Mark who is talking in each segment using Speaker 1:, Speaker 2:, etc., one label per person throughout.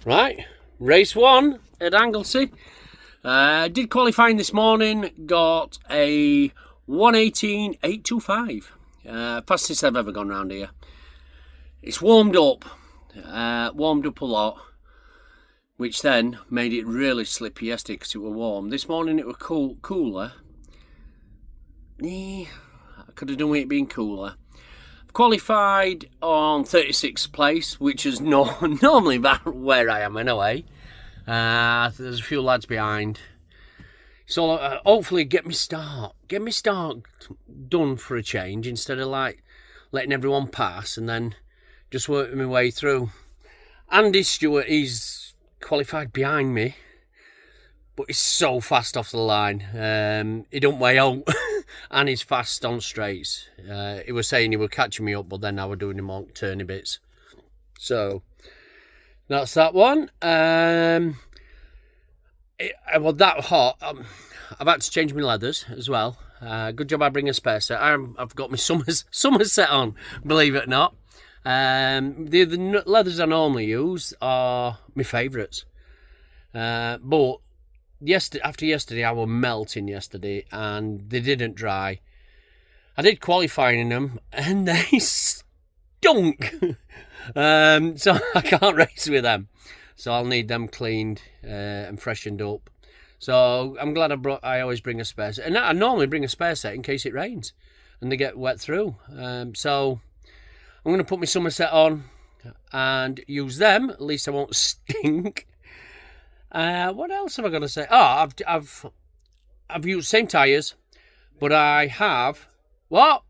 Speaker 1: Right, race 1 at Angelsey. Did qualifying this morning, got a 1:18.825. Fastest I've ever gone round here. It's warmed up a lot, which then made it really slippy yesterday because it was warm. This morning it was cooler. I could have done with it being cooler. Qualified on 36th place, which is normally about where I am anyway. There's a few lads behind. So hopefully get me start done for a change, instead of like letting everyone pass and then just working my way through. Andy Stewart, he's qualified behind me, but he's so fast off the line. He don't weigh out. And he's fast on straights. He was saying he was catching me up, but then I was doing him on turny bits. So that's that one. Well, that hot. I've had to change my leathers as well. Good job I bring a spare set. I've got my summer set on, believe it or not. The leathers I normally use are my favourites. But after yesterday, I was melting yesterday, and they didn't dry. I did qualifying in them, and they stunk. So I can't race with them. So I'll need them cleaned and freshened up. So I'm glad I always bring a spare set. And I normally bring a spare set in case it rains and they get wet through. So I'm going to put my summer set on and use them. At least I won't stink. What else have I got to say? Oh, I've used same tyres, but I have what?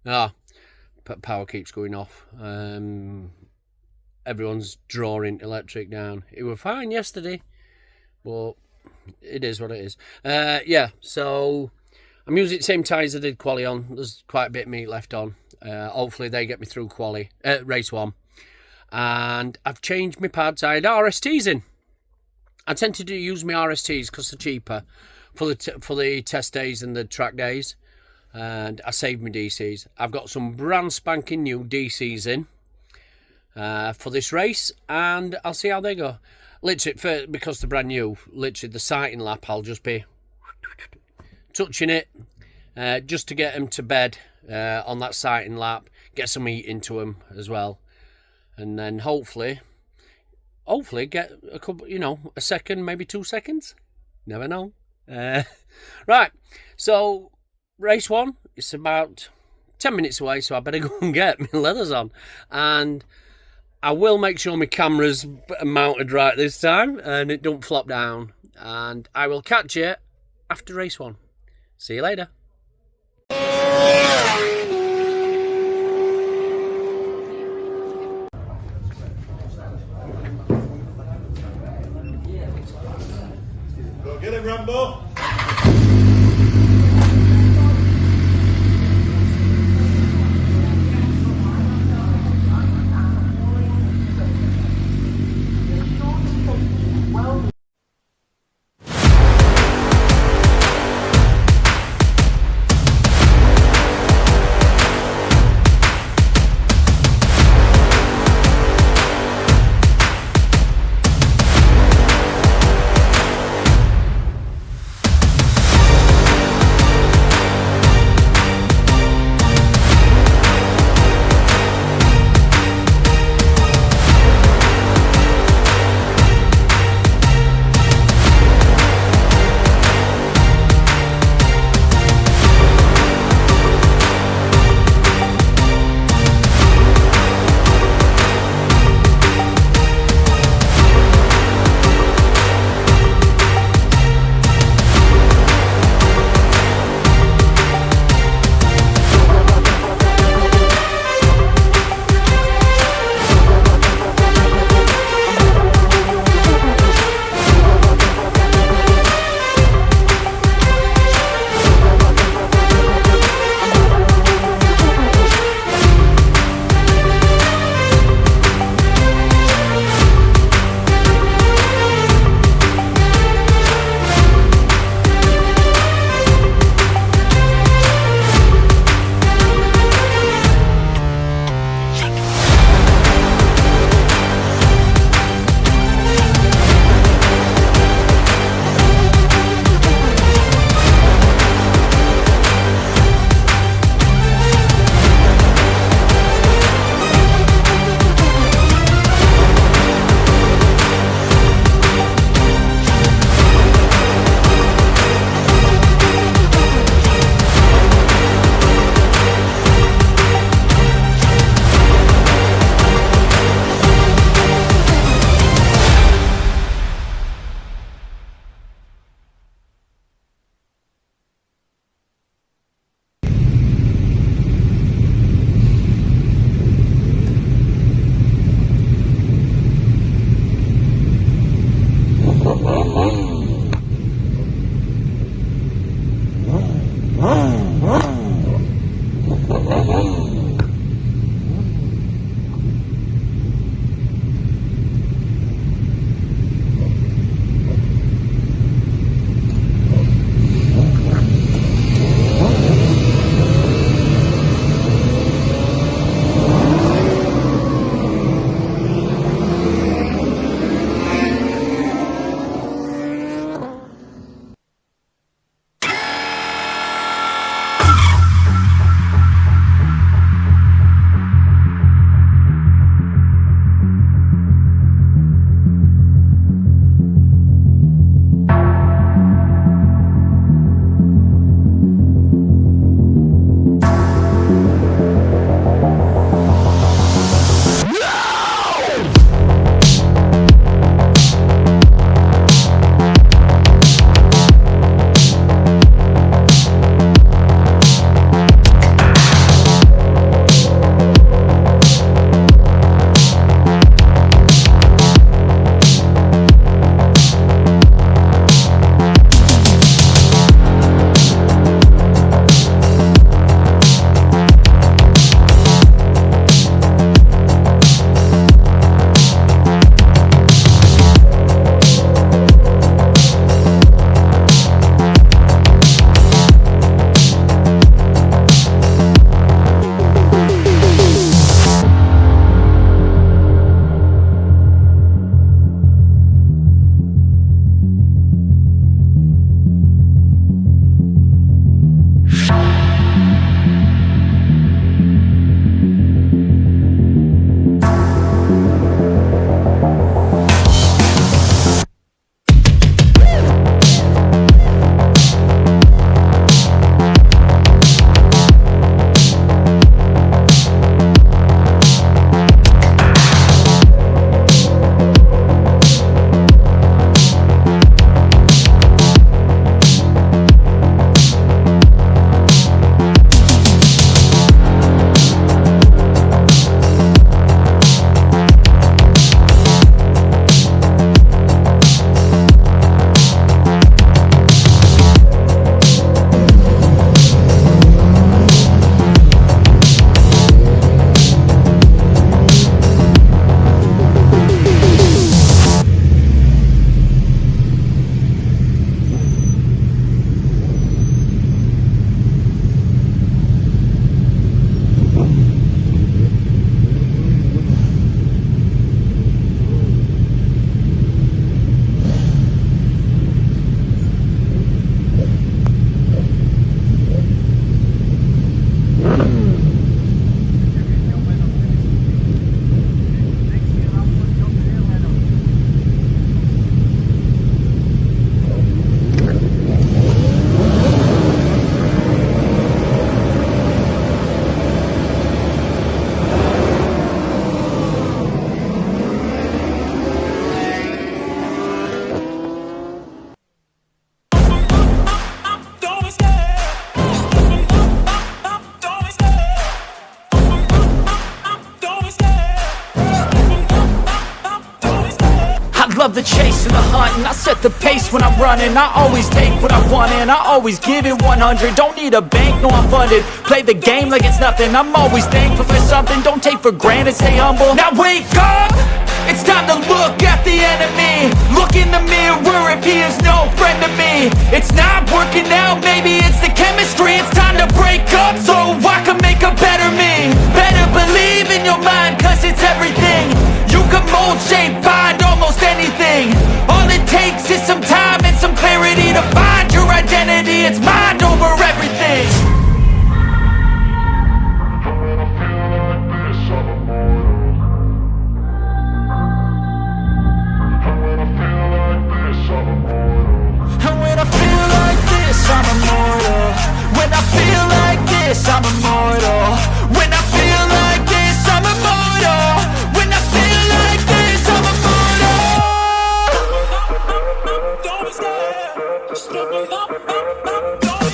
Speaker 1: Power keeps going off. Everyone's drawing electric down. It was fine yesterday, but it is what it is. Yeah, so I'm using the same tyres I did quali on. There's quite a bit of meat left on. Hopefully they get me through race 1. And I've changed my pads. I had RSTs in. I tend to use my RSTs because they're cheaper for the test days and the track days, and I saved my DCs. I've got some brand spanking new DCs in for this race, and I'll see how they go. Literally, because they're brand new, literally the sighting lap, I'll just be touching it just to get them to bed on that sighting lap, get some heat into them as well, and then hopefully get a couple, a second, maybe 2 seconds. Never know. Right, so race 1, it's about 10 minutes away, so I better go and get my leathers on. And I will make sure my camera's mounted right this time and it don't flop down. And I will catch you after race 1. See you later.
Speaker 2: Get it, Rambo.
Speaker 3: love the chase and the hunt, and I set the pace when I'm running. I always take what I want and I always give it 100. Don't need a bank, no I'm funded. Play the game like it's nothing. I'm always thankful for something. Don't take for granted, stay humble. Now wake up! It's time to look at the enemy. Look in the mirror if he is no friend to me. It's not working out, maybe it's the chemistry. It's time to break up so I can make a better me. Better believe in your mind, cause it's everything. You can mold, shape, find almost anything. All it takes is some time and some clarity to find your identity. It's mind over everything. I'm immortal. When I feel like this, I'm immortal. When I feel like this, I'm immortal. When I feel like this, I'm immortal. Don't stop. Just let me know. Don't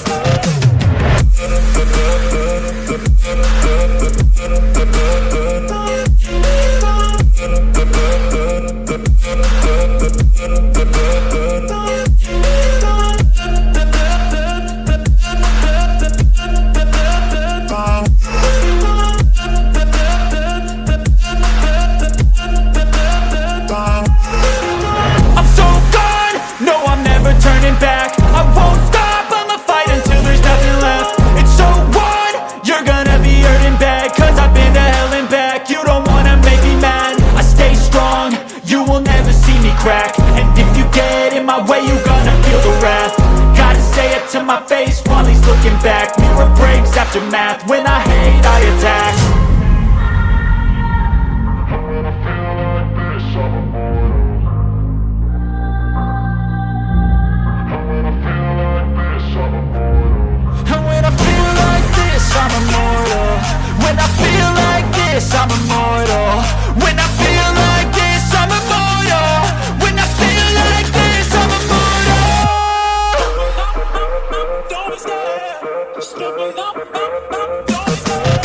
Speaker 3: back. I won't stop, I'ma fight until there's nothing left. It's so on, you're gonna be hurting bad, cause I've been to hell and back. You don't wanna make me mad, I stay strong. You will never see me crack. And if you get in my way, you're gonna feel the wrath. Gotta say it to my face while he's looking back. Mirror breaks after math, when I hate I attack. I'm immortal. When I feel like this, I'm immortal. When I feel like this, I'm immortal. When I feel like this, I'm immortal. Don't stop. Just let me know. Don't stop.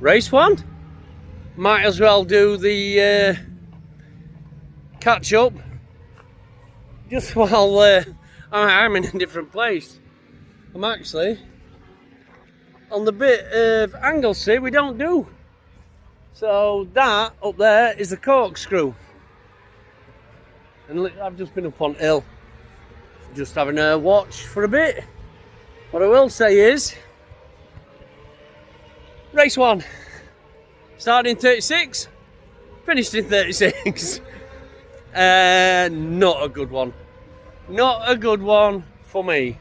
Speaker 1: race 1. Might as well do the catch up just while I'm in a different place. I'm actually on the bit of Angelsey we don't do. So that up there is the corkscrew. And I've just been up on hill, just having a watch for a bit. What I will say is, race 1, started in 36, finished in 36. Not a good one. Not a good one for me.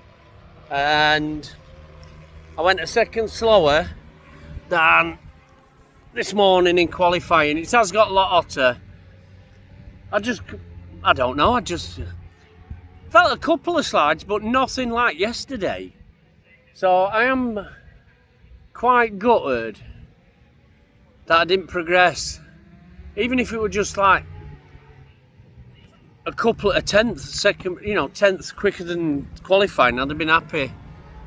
Speaker 1: And I went a second slower than this morning in qualifying. It has got a lot hotter. I don't know, I just felt a couple of slides, but nothing like yesterday. So I am quite gutted that I didn't progress. Even if it were just like a couple of tenths quicker than qualifying, I'd have been happy.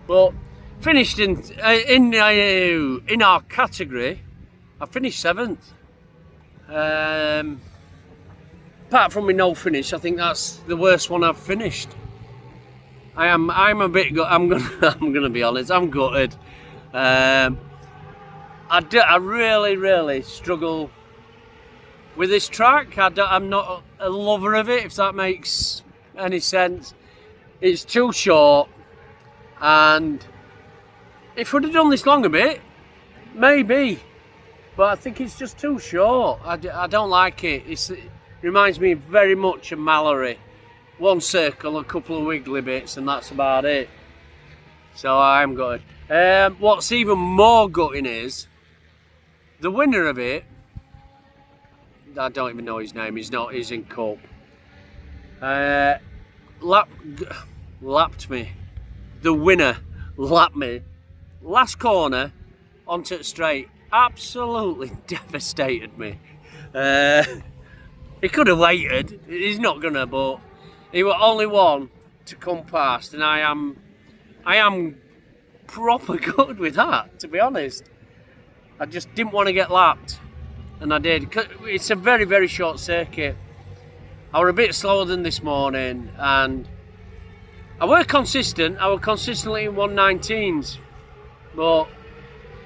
Speaker 1: But finished in our category, I finished 7th. Apart from my no finish, I think that's the worst one I've finished. I'm a bit I'm gonna be honest. I'm gutted. I really struggle with this track. I'm not a lover of it, if that makes any sense. It's too short, and if we'd have done this long a bit, maybe. But I think it's just too short. I don't like it. It reminds me very much of Mallory. One circle, a couple of wiggly bits, and that's about it. So I'm gutted. What's even more gutting is the winner of it. I don't even know his name. He's in Cup. Lapped me. The winner lapped me. Last corner onto the straight. Absolutely devastated me. He could have waited. He's not gonna, but he was only one to come past, and I am proper good with that, to be honest. I just didn't want to get lapped, and I did. It's a very, very short circuit. I was a bit slower than this morning, and I were consistent. I was consistently in 119s, but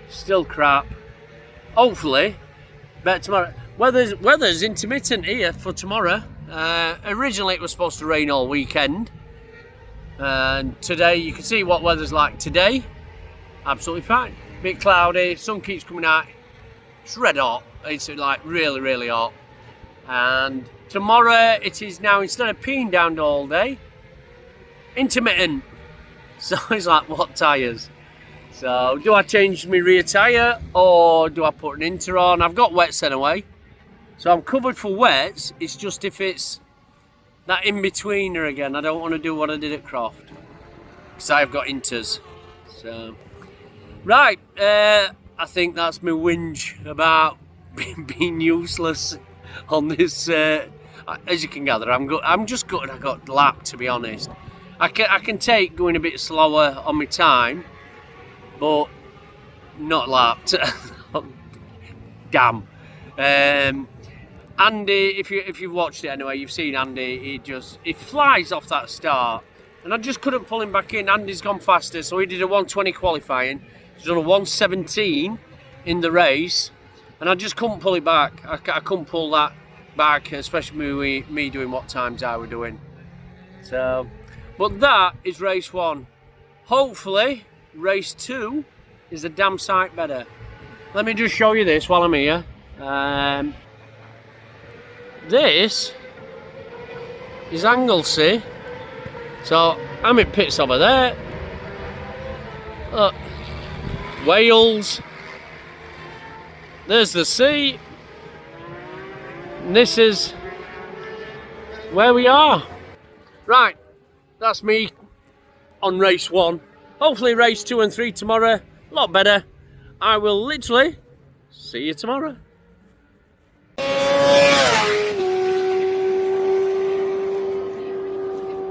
Speaker 1: still crap. Hopefully, better tomorrow. Weather's intermittent here for tomorrow. Originally, it was supposed to rain all weekend, and today you can see what weather's like today. Absolutely fine. Bit cloudy. Sun keeps coming out. It's red hot. It's like really, really hot. And tomorrow it is now, instead of peeing down all day, intermittent. So it's like, what tyres? So do I change my rear tyre or do I put an inter on? I've got wets anyway, so I'm covered for wets. It's just if it's that in-betweener again, I don't want to do what I did at Croft, because I've got inters. So right, I think that's my whinge about being useless on this. As you can gather, I'm just gutted I got lapped, to be honest. I can take going a bit slower on my time, but not lapped. Damn. Andy, if you've watched it anyway, you've seen Andy. He flies off that start, and I just couldn't pull him back in. Andy's gone faster, so he did a 120 qualifying. He's done a 117 in the race, and I just couldn't pull it back. I couldn't pull that back, especially me doing what times I were doing. So, but that is race 1. Hopefully, race 2 is a damn sight better. Let me just show you this while I'm here. This is Angelsey. So I'm in pits over there. Look, Wales. There's the sea. And this is where we are. Right, that's me on race 1. Hopefully race 2 and 3 tomorrow, a lot better. I will literally see you tomorrow.